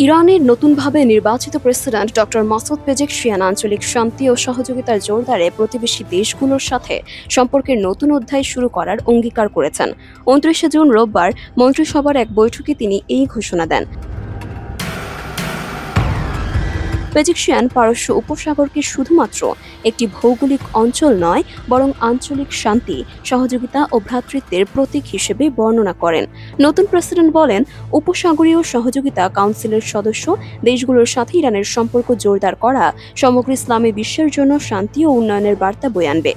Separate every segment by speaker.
Speaker 1: ইরানের নতুনভাবে নির্বাচিত প্রেসিডেন্ট ডক্টর মাসুদ পেজেকশিয়ান আঞ্চলিক শান্তি ও সহযোগিতার জোরদারে প্রতিবেশী দেশগুলোর সাথে সম্পর্কের নতুন অধ্যায় শুরু করার অঙ্গীকার করেছেন। ২৯ জুন রোববার মন্ত্রিসভার এক বৈঠকে তিনি এই ঘোষণা দেন। পেজেকশিয়ান পারস্য উপসাগরকে শুধুমাত্র একটি ভৌগোলিক অঞ্চল নয়, বরং আঞ্চলিক শান্তি, সহযোগিতা ও ভ্রাতৃত্বের প্রতীক হিসেবে বর্ণনা করেন। নতুন প্রেসিডেন্ট বলেন, উপসাগরীয় সহযোগিতা কাউন্সিলের সদস্য দেশগুলোর সাথে ইরানের সম্পর্ক জোরদার করা সমগ্র ইসলামী বিশ্বের জন্য শান্তি ও উন্নয়নের বার্তা বয়ে আনবে।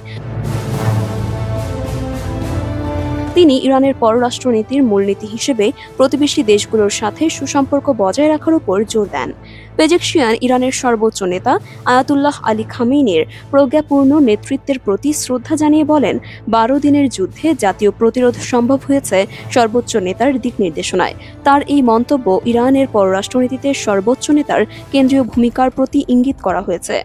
Speaker 1: তিনি ইরানের পররাষ্ট্রনীতির মূলনীতি হিসেবে প্রতিবেশী দেশগুলোর সাথে সুসম্পর্ক বজায় রাখার উপর জোর দেন। পেজেকশিয়ান ইরানের সর্বোচ্চ নেতা আয়াতুল্লাহ আলী খামেনির প্রজ্ঞাপূর্ণ নেতৃত্বের প্রতি শ্রদ্ধা জানিয়ে বলেন, ১২ দিনের যুদ্ধে জাতীয় প্রতিরোধ সম্ভব হয়েছে সর্বোচ্চ নেতার দিক নির্দেশনায়। তার এই মন্তব্য ইরানের পররাষ্ট্রনীতিতে সর্বোচ্চ নেতার কেন্দ্রীয় ভূমিকার প্রতি ইঙ্গিত করা হয়েছে।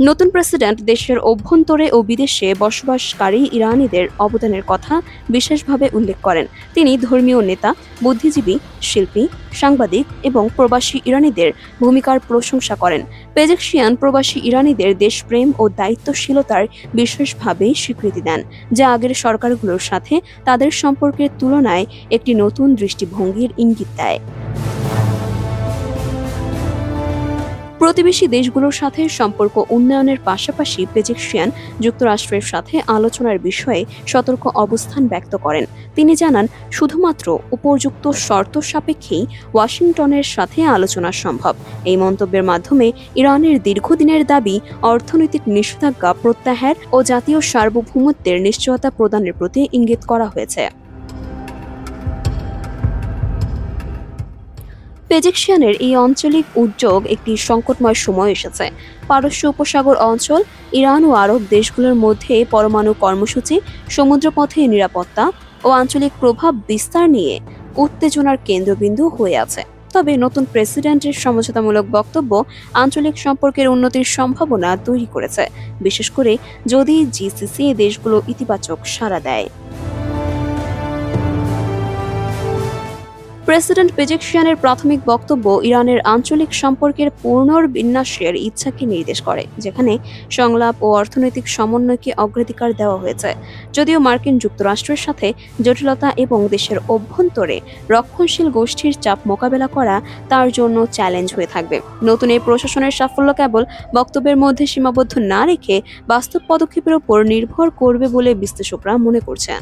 Speaker 1: নতুন প্রেসিডেন্ট দেশের অভ্যন্তরে ও বিদেশে বসবাসকারী ইরানিদের অবদানের কথা বিশেষভাবে উল্লেখ করেন। তিনি ধর্মীয় নেতা, বুদ্ধিজীবী, শিল্পী, সাংবাদিক এবং প্রবাসী ইরানিদের ভূমিকার প্রশংসা করেন। পেজেকশিয়ান প্রবাসী ইরানিদের দেশপ্রেম ও দায়িত্বশীলতার বিশেষভাবে স্বীকৃতি দেন, যা আগের সরকারগুলোর সাথে তাদের সম্পর্কের তুলনায় একটি নতুন দৃষ্টিভঙ্গির ইঙ্গিত দেয়। প্রতিবেশী দেশগুলোর সাথে সম্পর্ক উন্নয়নের পাশাপাশি পেজেকশিয়ান যুক্তরাষ্ট্রের সাথে আলোচনার বিষয়ে সতর্ক অবস্থান ব্যক্ত করেন। তিনি জানান, শুধুমাত্র উপযুক্ত শর্ত সাপেক্ষেই ওয়াশিংটনের সাথে আলোচনা সম্ভব। এই মন্তব্যের মাধ্যমে ইরানের দীর্ঘদিনের দাবি অর্থনৈতিক নিষেধাজ্ঞা প্রত্যাহার ও জাতীয় সার্বভৌমত্বের নিশ্চয়তা প্রদানের প্রতি ইঙ্গিত করা হয়েছে। পেজেকশিয়ানের এই আঞ্চলিক উদ্যোগ একটি সংকটময় সময় এসেছে। পারস্য উপসাগর অঞ্চল, ইরান ও আরব দেশগুলোর মধ্যে পরমাণু কর্মসূচি, সমুদ্রপথে নিরাপত্তা ও আঞ্চলিক প্রভাব বিস্তার নিয়ে উত্তেজনার কেন্দ্রবিন্দু হয়ে আছে। তবে নতুন প্রেসিডেন্টের সমঝোতামূলক বক্তব্য আঞ্চলিক সম্পর্কের উন্নতির সম্ভাবনা তৈরি করেছে, বিশেষ করে যদি জিসিসি দেশগুলো ইতিবাচক সাড়া দেয়। প্রেসিডেন্ট পেজেকশিয়ানের প্রাথমিক বক্তব্য ইরানের আঞ্চলিক সম্পর্কের পুনর্বিন্যাসের ইচ্ছাকে নির্দেশ করে, যেখানে সংলাপ ও অর্থনৈতিক সমন্বয়কে অগ্রাধিকার দেওয়া হয়েছে। যদিও মার্কিন যুক্তরাষ্ট্রের সাথে জটিলতা এবং দেশের অভ্যন্তরে রক্ষণশীল গোষ্ঠীর চাপ মোকাবেলা করা তার জন্য চ্যালেঞ্জ হয়ে থাকবে। নতুন এই প্রশাসনের সাফল্য কেবল বক্তব্যের মধ্যে সীমাবদ্ধ না রেখে বাস্তব পদক্ষেপের উপর নির্ভর করবে বলে বিশ্লেষকরা মনে করছেন।